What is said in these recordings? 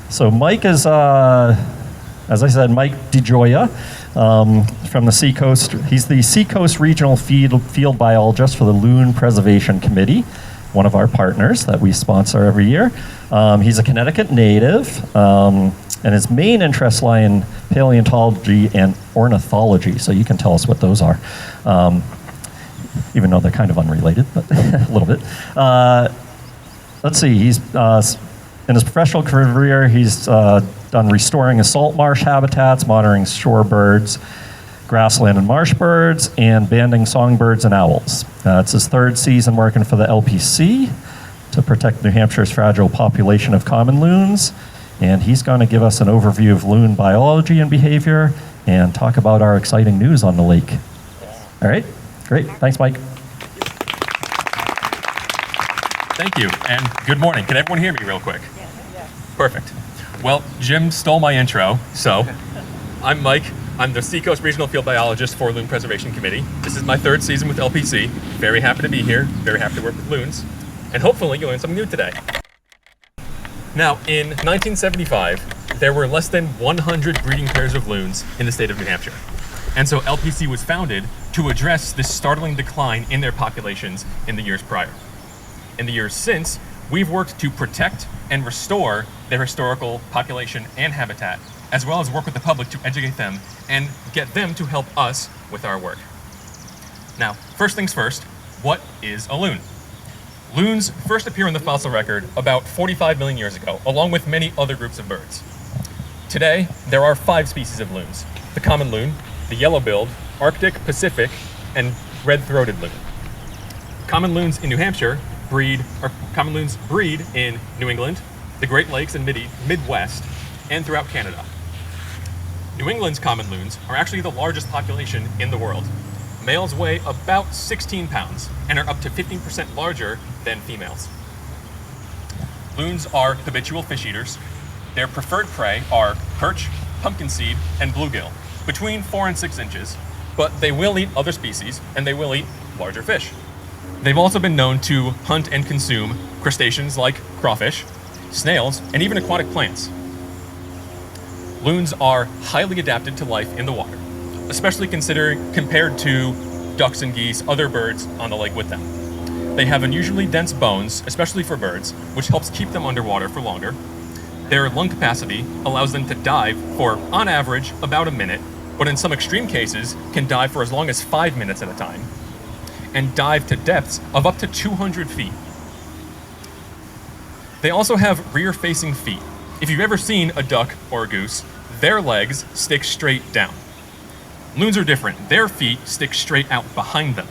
So Mike is, as I said, Mike DiGioia from the Seacoast. He's the Seacoast Regional Field Biologist for the Loon Preservation Committee, one of our partners that we sponsor every year. He's a Connecticut native, and his main interests lie in paleontology and ornithology, so you can tell us what those are. Even though they're kind of unrelated, but a little bit. Let's see, he's in his professional career, he's done restoring salt marsh habitats, monitoring shorebirds, grassland and marsh birds, and banding songbirds and owls. It's his third season working for the LPC to protect New Hampshire's fragile population of common loons, and he's going to give us an overview of loon biology and behavior and talk about our exciting news on the lake. All right, great. Thanks, Mike. Thank you, and good morning. Can everyone hear me real quick? Yes. Perfect. Well, Jim stole my intro, so I'm Mike. I'm the Seacoast Regional Field Biologist for Loon Preservation Committee. This is my third season with LPC. Very happy to be here, very happy to work with loons, and hopefully you'll learn something new today. Now, in 1975, there were less than 100 breeding pairs of loons in the state of New Hampshire. And so LPC was founded to address this startling decline in their populations in the years prior. In the years since, we've worked to protect and restore their historical population and habitat, as well as work with the public to educate them and get them to help us with our work. Now, first things first, what is a loon? Loons first appear in the fossil record about 45 million years ago, along with many other groups of birds. Today, there are 5 species of loons: the common loon, the yellow-billed, Arctic, Pacific, and red-throated loon. Common loons in New Hampshire breed in New England, the Great Lakes and Midwest, and throughout Canada. New England's common loons are actually the largest population in the world. Males weigh about 16 pounds and are up to 15% larger than females. Loons are habitual fish eaters. Their preferred prey are perch, pumpkin seed, and bluegill, between 4 and 6 inches, but they will eat other species and they will eat larger fish. They've also been known to hunt and consume crustaceans like crawfish, snails, and even aquatic plants. Loons are highly adapted to life in the water, especially compared to ducks and geese, other birds on the lake with them. They have unusually dense bones, especially for birds, which helps keep them underwater for longer. Their lung capacity allows them to dive for, on average, about a minute, but in some extreme cases can dive for as long as 5 minutes at a time, and dive to depths of up to 200 feet. They also have rear-facing feet. If you've ever seen a duck or a goose, their legs stick straight down. Loons are different. Their feet stick straight out behind them.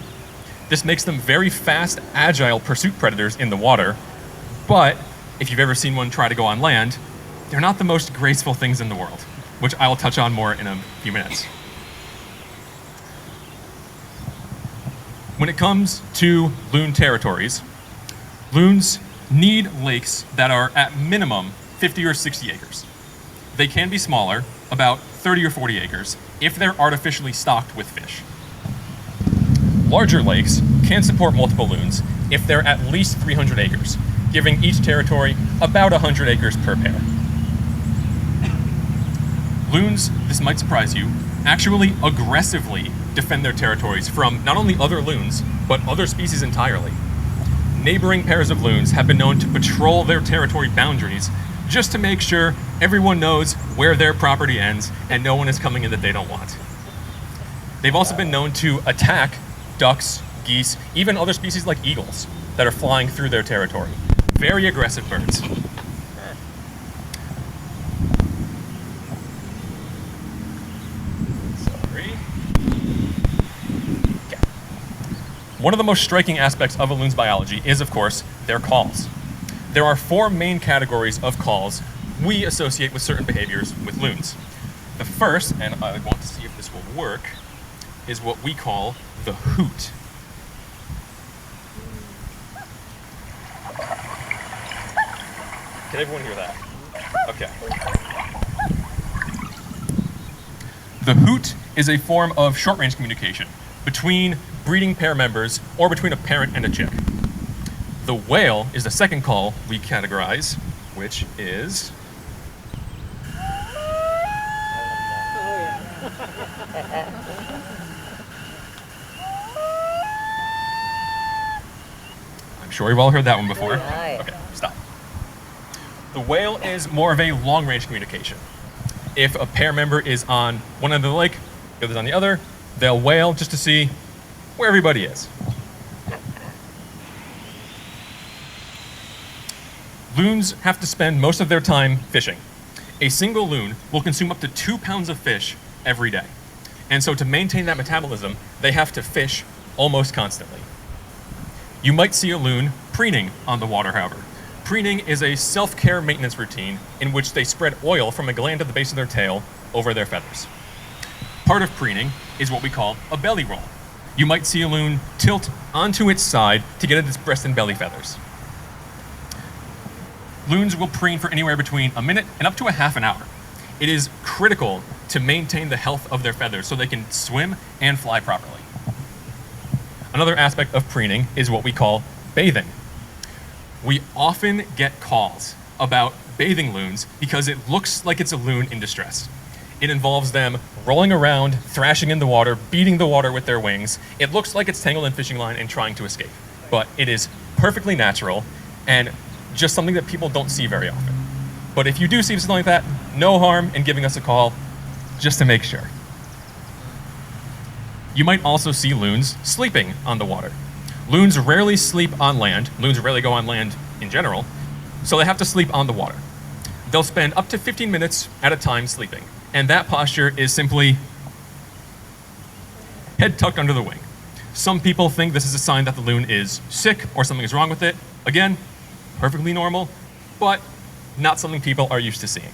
This makes them very fast, agile pursuit predators in the water, but if you've ever seen one try to go on land, they're not the most graceful things in the world, which I'll touch on more in a few minutes. When it comes to loon territories, loons need lakes that are at minimum 50 or 60 acres. They can be smaller, about 30 or 40 acres, if they're artificially stocked with fish. Larger lakes can support multiple loons if they're at least 300 acres, giving each territory about 100 acres per pair. Loons, this might surprise you, actually aggressively defend their territories from not only other loons, but other species entirely. Neighboring pairs of loons have been known to patrol their territory boundaries just to make sure everyone knows where their property ends and no one is coming in that they don't want. They've also been known to attack ducks, geese, even other species like eagles that are flying through their territory. Very aggressive birds. One of the most striking aspects of a loon's biology is, of course, their calls. There are 4 main categories of calls we associate with certain behaviors with loons. The first, and I want to see if this will work, is what we call the hoot. Can everyone hear that? Okay. The hoot is a form of short-range communication between breeding pair members or between a parent and a chick. The wail is the second call we categorize, which is I'm sure you've all heard that one before. Right. Okay, stop. The whale is more of a long-range communication. If a pair member is on one end of the lake, the other's on the other, they'll wail just to see where everybody is. Loons have to spend most of their time fishing. A single loon will consume up to 2 pounds of fish every day. And so to maintain that metabolism, they have to fish almost constantly. You might see a loon preening on the water, however. Preening is a self-care maintenance routine in which they spread oil from a gland at the base of their tail over their feathers. Part of preening is what we call a belly roll. You might see a loon tilt onto its side to get at its breast and belly feathers. Loons will preen for anywhere between a minute and up to a half an hour. It is critical to maintain the health of their feathers so they can swim and fly properly. Another aspect of preening is what we call bathing. We often get calls about bathing loons because it looks like it's a loon in distress. It involves them rolling around, thrashing in the water, beating the water with their wings. It looks like it's tangled in fishing line and trying to escape. But it is perfectly natural and just something that people don't see very often. But if you do see something like that, no harm in giving us a call just to make sure. You might also see loons sleeping on the water. Loons rarely sleep on land. Loons rarely go on land in general, so they have to sleep on the water. They'll spend up to 15 minutes at a time sleeping, and that posture is simply head tucked under the wing. Some people think this is a sign that the loon is sick or something is wrong with it. Again, perfectly normal, but not something people are used to seeing.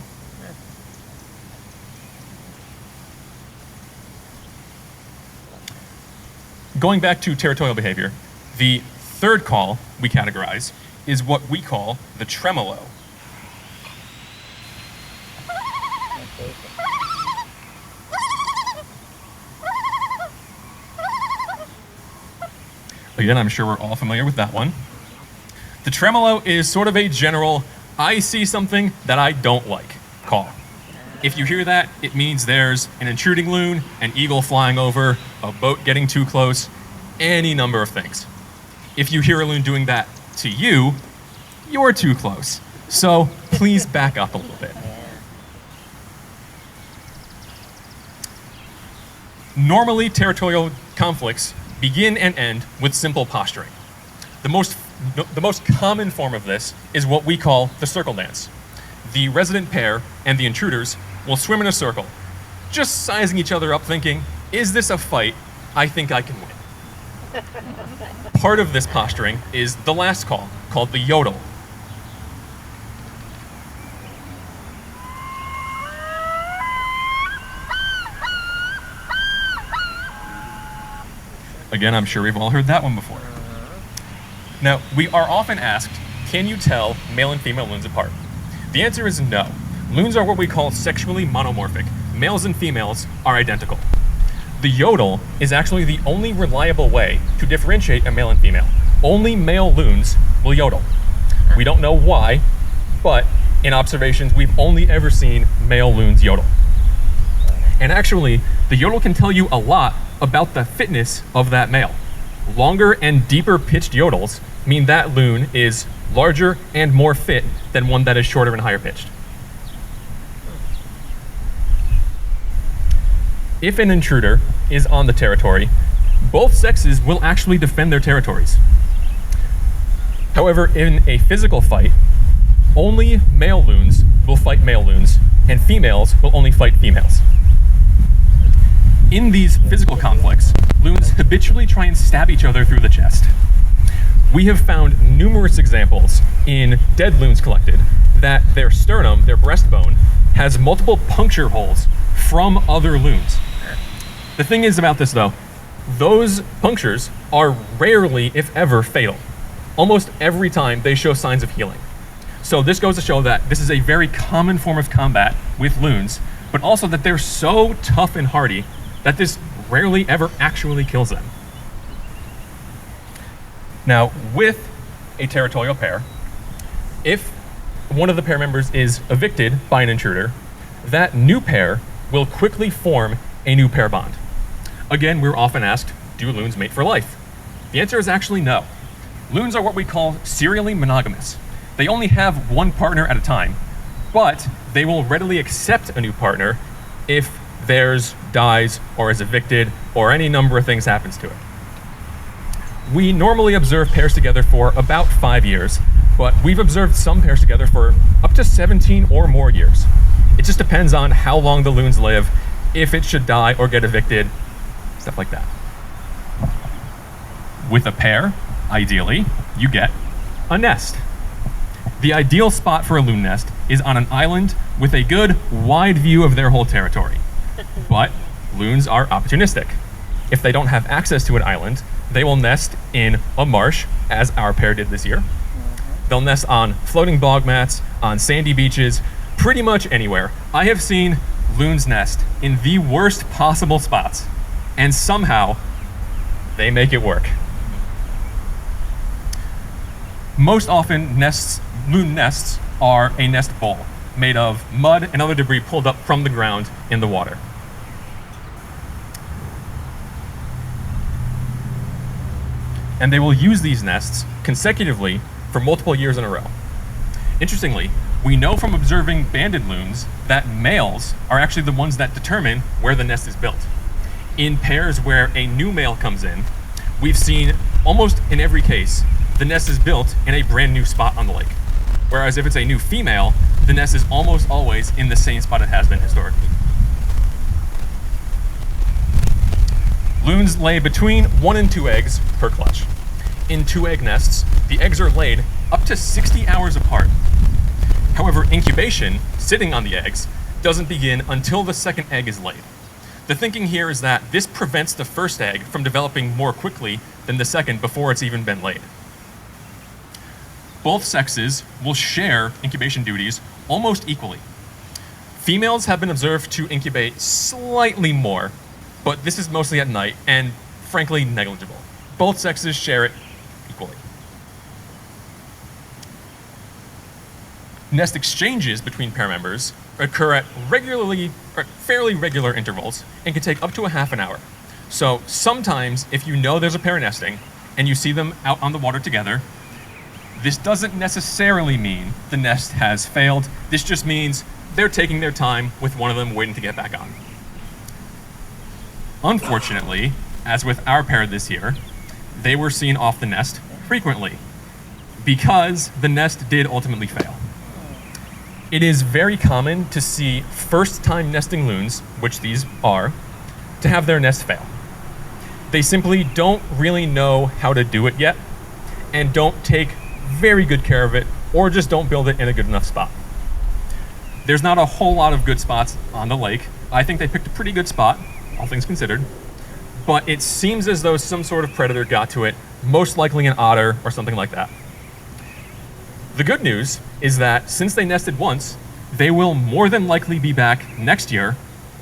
Going back to territorial behavior, the third call we categorize is what we call the tremolo. Again, I'm sure we're all familiar with that one. The tremolo is sort of a general, I see something that I don't like call. If you hear that, it means there's an intruding loon, an eagle flying over, a boat getting too close, any number of things. If you hear a loon doing that to you, you're too close. So please back up a little bit. Normally, territorial conflicts begin and end with simple posturing. The most common form of this is what we call the circle dance. The resident pair and the intruders will swim in a circle, just sizing each other up thinking, is this a fight? I think I can win. Part of this posturing is the last call, called the yodel. Again, I'm sure we've all heard that one before. Now, we are often asked, can you tell male and female loons apart? The answer is no. Loons are what we call sexually monomorphic. Males and females are identical. The yodel is actually the only reliable way to differentiate a male and female. Only male loons will yodel. We don't know why, but in observations, we've only ever seen male loons yodel. And actually, the yodel can tell you a lot about the fitness of that male. Longer and deeper pitched yodels mean that loon is larger and more fit than one that is shorter and higher pitched. If an intruder is on the territory, both sexes will actually defend their territories. However, in a physical fight, only male loons will fight male loons, and females will only fight females. In these physical conflicts, loons habitually try and stab each other through the chest. We have found numerous examples in dead loons collected that their sternum, their breastbone, has multiple puncture holes from other loons. The thing is about this though, those punctures are rarely, if ever, fatal. Almost every time they show signs of healing. So this goes to show that this is a very common form of combat with loons, but also that they're so tough and hardy that this rarely ever actually kills them. Now, with a territorial pair, if one of the pair members is evicted by an intruder, that new pair will quickly form a new pair bond. Again, we're often asked, do loons mate for life? The answer is actually no. Loons are what we call serially monogamous. They only have one partner at a time, but they will readily accept a new partner if theirs dies or is evicted or any number of things happens to it. We normally observe pairs together for about 5 years, but we've observed some pairs together for up to 17 or more years. It just depends on how long the loons live, if it should die or get evicted, stuff like that. With a pair, ideally, you get a nest. The ideal spot for a loon nest is on an island with a good wide view of their whole territory. But loons are opportunistic. If they don't have access to an island, they will nest in a marsh, as our pair did this year. They'll nest on floating bog mats, on sandy beaches, pretty much anywhere. I have seen loons nest in the worst possible spots, and somehow they make it work. Most often, loon nests are a nest bowl made of mud and other debris pulled up from the ground in the water. And they will use these nests consecutively for multiple years in a row. Interestingly, we know from observing banded loons that males are actually the ones that determine where the nest is built. In pairs where a new male comes in, we've seen almost in every case, the nest is built in a brand new spot on the lake. Whereas if it's a new female, the nest is almost always in the same spot it has been historically. Loons lay between 1 and 2 eggs per clutch. In 2-egg nests, the eggs are laid up to 60 hours apart. However, incubation, sitting on the eggs, doesn't begin until the second egg is laid. The thinking here is that this prevents the first egg from developing more quickly than the second before it's even been laid. Both sexes will share incubation duties almost equally. Females have been observed to incubate slightly more, but this is mostly at night and frankly negligible. Both sexes share it equally. Nest exchanges between pair members occur at fairly regular intervals and can take up to a half an hour. So sometimes if you know there's a pair nesting and you see them out on the water together, this doesn't necessarily mean the nest has failed. This just means they're taking their time with one of them waiting to get back on. Unfortunately, as with our pair this year, they were seen off the nest frequently because the nest did ultimately fail. It is very common to see first-time nesting loons, which these are, to have their nest fail. They simply don't really know how to do it yet and don't take very good care of it, or just don't build it in a good enough spot. There's not a whole lot of good spots on the lake. I think they picked a pretty good spot, all things considered, but it seems as though some sort of predator got to it, most likely an otter or something like that. The good news is that since they nested once, they will more than likely be back next year,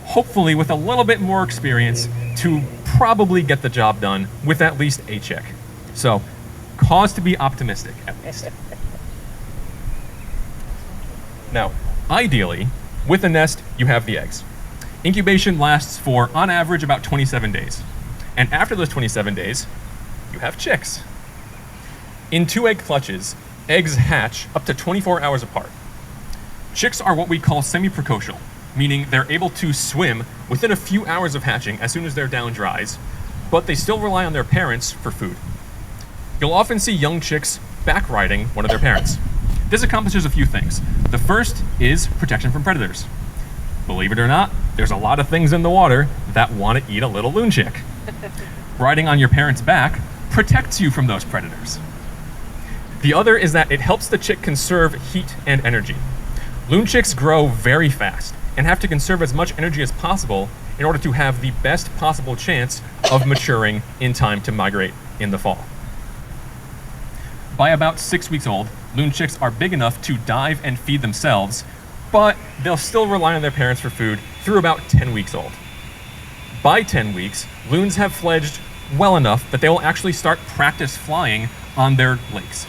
hopefully with a little bit more experience to probably get the job done with at least a chick. So, cause to be optimistic, at least. Now, ideally, with a nest, you have the eggs. Incubation lasts for, on average, about 27 days. And after those 27 days, you have chicks. In 2-egg clutches, eggs hatch up to 24 hours apart. Chicks are what we call semi-precocial, meaning they're able to swim within a few hours of hatching as soon as their down dries, but they still rely on their parents for food. You'll often see young chicks back riding one of their parents. This accomplishes a few things. The first is protection from predators. Believe it or not, there's a lot of things in the water that want to eat a little loon chick. Riding on your parent's back protects you from those predators. The other is that it helps the chick conserve heat and energy. Loon chicks grow very fast and have to conserve as much energy as possible in order to have the best possible chance of maturing in time to migrate in the fall. By about 6 weeks old, loon chicks are big enough to dive and feed themselves, but they'll still rely on their parents for food through about 10 weeks old. By 10 weeks, loons have fledged well enough that they will actually start practice flying on their lakes.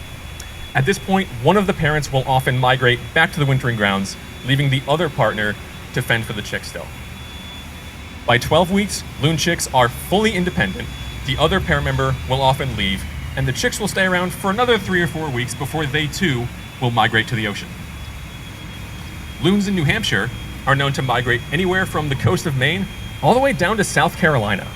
At this point, one of the parents will often migrate back to the wintering grounds, leaving the other partner to fend for the chick still. By 12 weeks, loon chicks are fully independent. The other pair member will often leave, and the chicks will stay around for another 3 or 4 weeks before they too will migrate to the ocean. Loons in New Hampshire are known to migrate anywhere from the coast of Maine all the way down to South Carolina.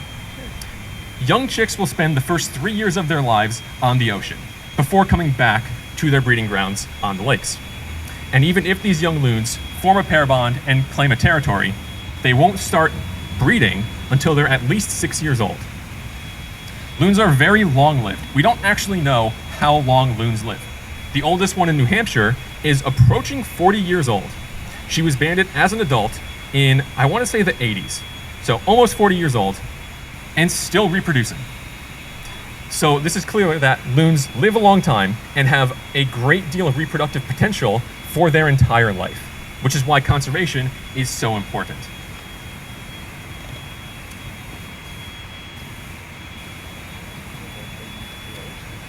Young chicks will spend the first 3 years of their lives on the ocean before coming back to their breeding grounds on the lakes. And even if these young loons form a pair bond and claim a territory, they won't start breeding until they're at least 6 years old. Loons are very long-lived. We don't actually know how long loons live. The oldest one in New Hampshire is approaching 40 years old. She was banded as an adult in, I want to say, the 80s. So almost 40 years old and still reproducing. So this is clear that loons live a long time and have a great deal of reproductive potential for their entire life, which is why conservation is so important.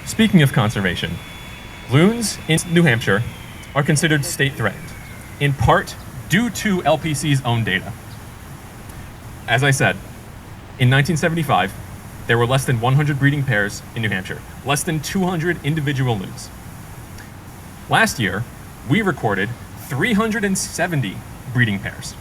Speaking of conservation, loons in New Hampshire are considered state threatened, in part due to LPC's own data. As I said, in 1975, there were less than 100 breeding pairs in New Hampshire, less than 200 individual loons. Last year, we recorded 370 breeding pairs.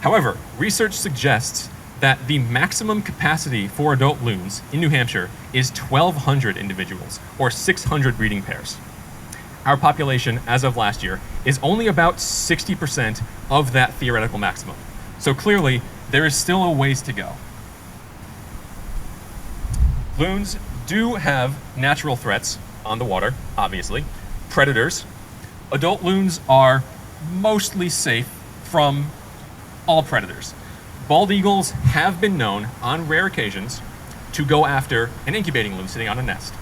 However, research suggests that the maximum capacity for adult loons in New Hampshire is 1,200 individuals, or 600 breeding pairs. Our population, as of last year, is only about 60% of that theoretical maximum. So clearly, there is still a ways to go. Loons do have natural threats on the water, obviously. Predators. Adult loons are mostly safe from all predators. Bald eagles have been known, on rare occasions, to go after an incubating loon sitting on a nest.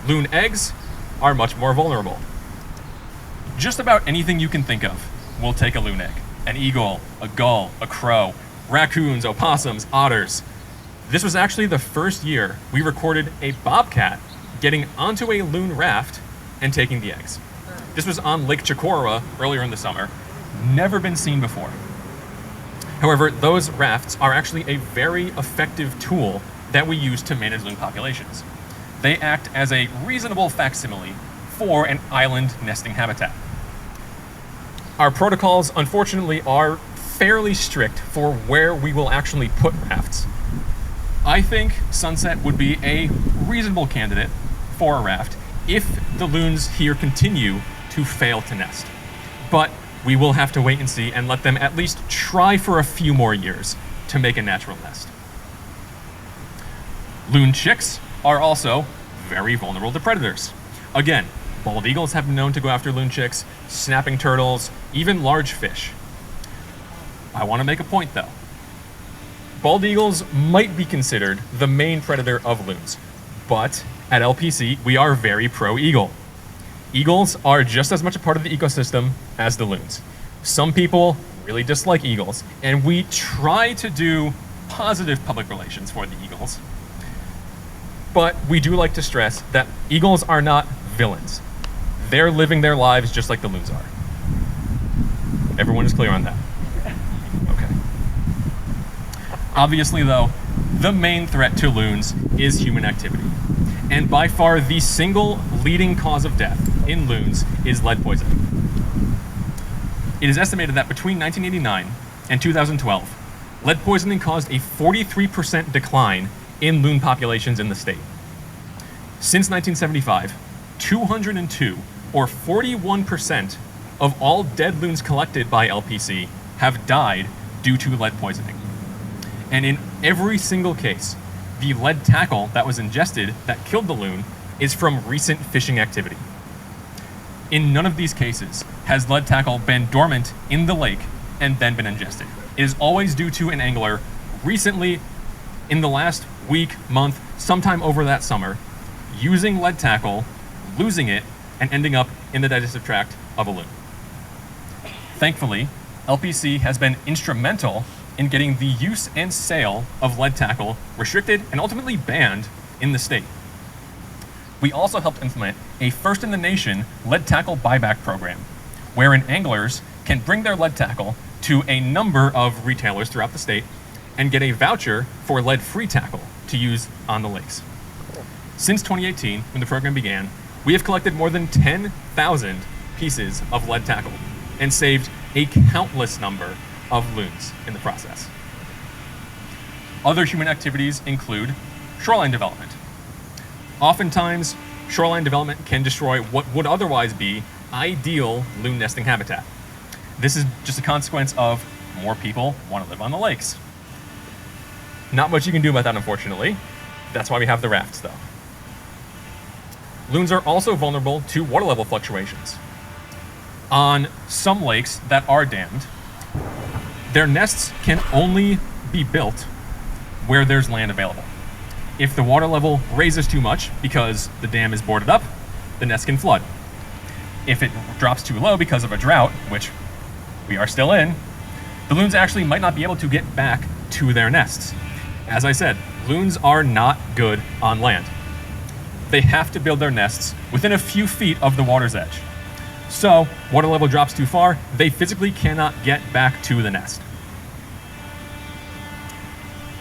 Loon eggs are much more vulnerable. Just about anything you can think of will take a loon egg. An eagle, a gull, a crow, raccoons, opossums, otters. This was actually the first year we recorded a bobcat getting onto a loon raft and taking the eggs. This was on Lake Chocorua earlier in the summer. Never been seen before. However, those rafts are actually a very effective tool that we use to manage loon populations. They act as a reasonable facsimile for an island nesting habitat. Our protocols, unfortunately, are fairly strict for where we will actually put rafts. I think Sunset would be a reasonable candidate for a raft if the loons here continue to fail to nest. But we will have to wait and see and let them at least try for a few more years to make a natural nest. Loon chicks are also very vulnerable to predators. Again, bald eagles have been known to go after loon chicks, snapping turtles, even large fish. I want to make a point though. Bald eagles might be considered the main predator of loons, but at LPC, we are very pro-eagle. Eagles are just as much a part of the ecosystem as the loons. Some people really dislike eagles, and we try to do positive public relations for the eagles. But we do like to stress that eagles are not villains. They're living their lives just like the loons are. Everyone is clear on that? Okay. Obviously, though, the main threat to loons is human activity. And by far the single leading cause of death in loons is lead poisoning. It is estimated that between 1989 and 2012, lead poisoning caused a 43% decline in loon populations in the state. Since 1975, 202, or 41% of all dead loons collected by LPC have died due to lead poisoning. And in every single case, the lead tackle that was ingested that killed the loon is from recent fishing activity. In none of these cases has lead tackle been dormant in the lake and then been ingested. It is always due to an angler recently, in the last week, month, sometime over that summer, using lead tackle, losing it, and ending up in the digestive tract of a loon. Thankfully, LPC has been instrumental in getting the use and sale of lead tackle restricted and ultimately banned in the state. We also helped implement a first-in-the-nation lead tackle buyback program, wherein anglers can bring their lead tackle to a number of retailers throughout the state and get a voucher for lead-free tackle to use on the lakes. Since 2018, when the program began, we have collected more than 10,000 pieces of lead tackle and saved a countless number of loons in the process. Other human activities include shoreline development. Oftentimes, shoreline development can destroy what would otherwise be ideal loon nesting habitat. This is just a consequence of more people want to live on the lakes. Not much you can do about that, unfortunately. That's why we have the rafts, though. Loons are also vulnerable to water level fluctuations. On some lakes that are dammed, their nests can only be built where there's land available. If the water level raises too much because the dam is boarded up, the nest can flood. If it drops too low because of a drought, which we are still in, the loons actually might not be able to get back to their nests. As I said, loons are not good on land. They have to build their nests within a few feet of the water's edge. So, water level drops too far, they physically cannot get back to the nest.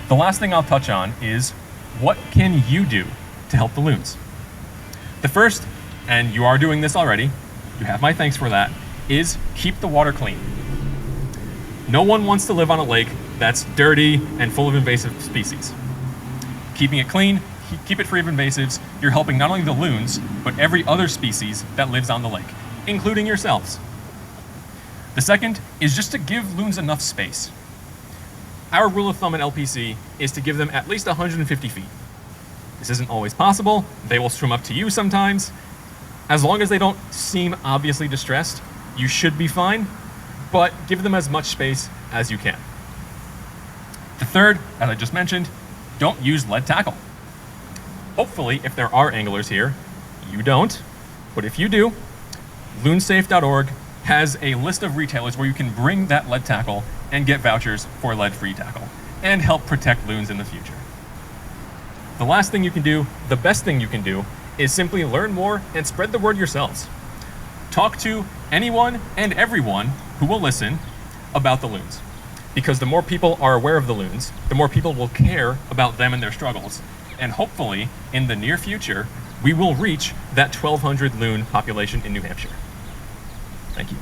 The last thing I'll touch on is, what can you do to help the loons? The first, and you are doing this already, you have my thanks for that, is keep the water clean. No one wants to live on a lake that's dirty and full of invasive species. Keeping it clean, keep it free of invasives, you're helping not only the loons, but every other species that lives on the lake, including yourselves. The second is just to give loons enough space. Our rule of thumb at LPC is to give them at least 150 feet. This isn't always possible. They will swim up to you sometimes. As long as they don't seem obviously distressed, you should be fine, but give them as much space as you can. The third, as I just mentioned, don't use lead tackle. Hopefully, if there are anglers here, you don't, but if you do, loonsafe.org has a list of retailers where you can bring that lead tackle and get vouchers for lead-free tackle and help protect loons in the future. The last thing you can do, the best thing you can do, is simply learn more and spread the word yourselves. Talk to anyone and everyone who will listen about the loons. Because the more people are aware of the loons, the more people will care about them and their struggles. And hopefully, in the near future, we will reach that 1,200 loon population in New Hampshire. Thank you.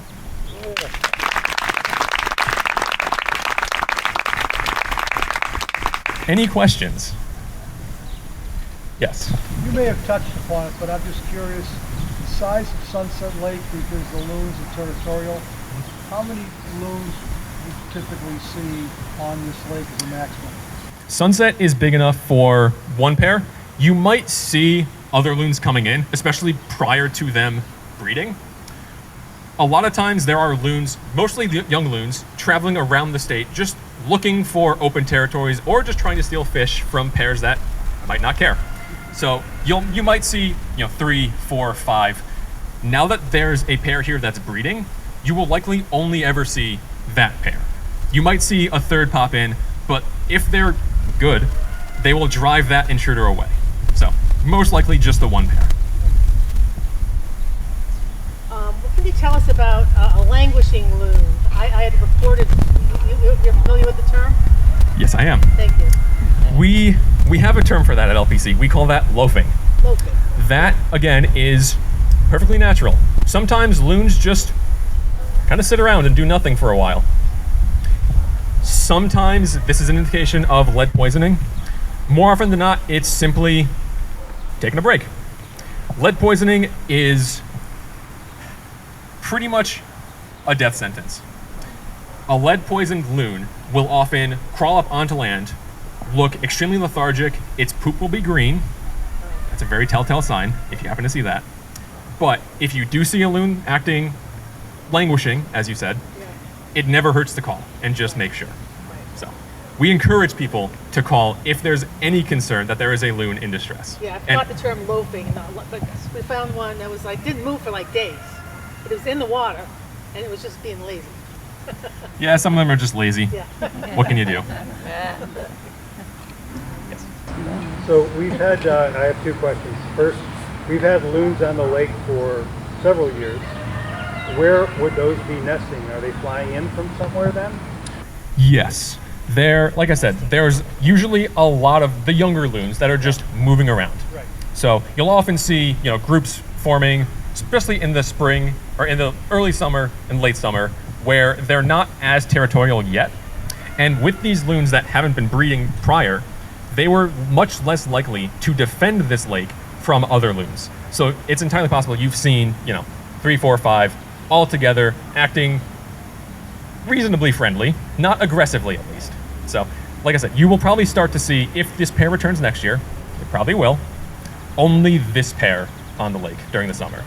Any questions? Yes. You may have touched upon it, but I'm just curious, the size of Sunset Lake, because the loons are territorial, how many loons do you typically see on this lake as a maximum? Sunset is big enough for one pair. You might see other loons coming in, especially prior to them breeding. A lot of times there are loons, mostly the young loons, traveling around the state just looking for open territories or just trying to steal fish from pairs that might not care. So you might see 3, 4, 5. Now that there's a pair here that's breeding, you will likely only ever see that pair. You might see a third pop in, but if they're good, they will drive that intruder away. So most likely just the one pair. What can you tell us about a languishing loon? I had reported, you're familiar with the term? Yes, I am. Thank you. We have a term for that at LPC. We call that loafing. Loafing. That, again, is perfectly natural. Sometimes loons just kind of sit around and do nothing for a while. Sometimes this is an indication of lead poisoning. More often than not, it's simply taking a break. Lead poisoning is pretty much a death sentence. A lead poisoned loon will often crawl up onto land, look extremely lethargic, its poop will be green. That's a very telltale sign if you happen to see that. But if you do see a loon acting languishing, as you said, it never hurts to call and just make sure. So we encourage people to call if there's any concern that there is a loon in distress. Yeah, I forgot the term loafing, but we found one that was didn't move for days. But it was in the water, and it was just being lazy. Yeah, some of them are just lazy. Yeah. What can you do? So we've had, I have two questions. First, we've had loons on the lake for several years. Where would those be nesting? Are they flying in from somewhere then? Yes. Like I said, there's usually a lot of the younger loons that are just moving around. Right. So you'll often see, groups forming, especially in the spring or in the early summer and late summer, where they're not as territorial yet. And with these loons that haven't been breeding prior, they were much less likely to defend this lake from other loons. So it's entirely possible you've seen, 3, 4, 5 all together acting reasonably friendly, not aggressively at least. So, like I said, you will probably start to see, if this pair returns next year, it probably will, only this pair on the lake during the summer.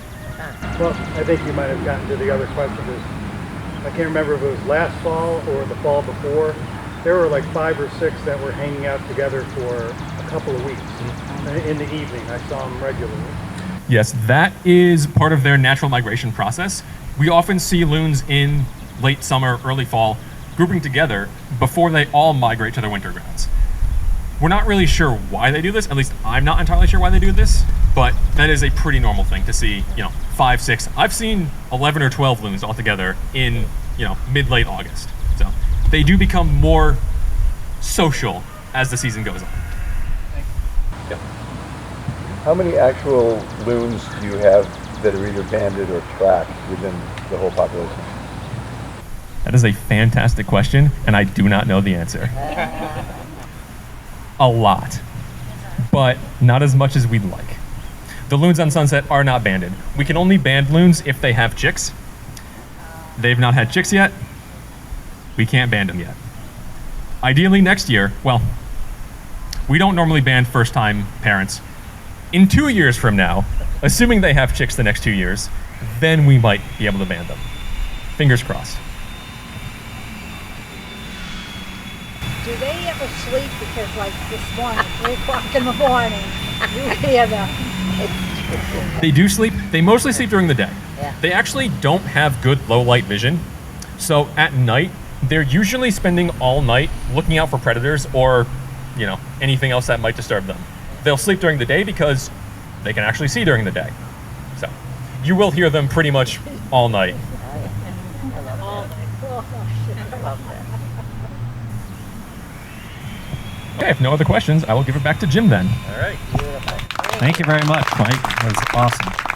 Well, I think you might have gotten to the other question. I can't remember if it was last fall or the fall before. There were like 5 or 6 that were hanging out together for a couple of weeks. In the evening, I saw them regularly. Yes, that is part of their natural migration process. We often see loons in late summer, early fall, grouping together before they all migrate to their winter grounds. We're not really sure why they do this, at least I'm not entirely sure why they do this, but that is a pretty normal thing to see, 5, 6. I've seen 11 or 12 loons all together in, mid-late August. So they do become more social as the season goes on. Yeah. How many actual loons do you have that are either banded or tracked within the whole population? That is a fantastic question, and I do not know the answer. A lot, but not as much as we'd like. The loons on Sunset are not banded. We can only band loons if they have chicks. They've not had chicks yet. We can't band them yet. Ideally next year, well, we don't normally band first-time parents. In 2 years from now, assuming they have chicks the next 2 years, then we might be able to band them. Fingers crossed. Do they ever sleep? Because like this morning, 3 o'clock in the morning, you hear them. They do sleep. They mostly sleep during the day. Yeah. They actually don't have good low light vision. So at night, they're usually spending all night looking out for predators or, anything else that might disturb them. They'll sleep during the day because they can actually see during the day. So you will hear them pretty much all night. Okay, if no other questions, I will give it back to Jim then. All right. Thank you very much, Mike. That was awesome.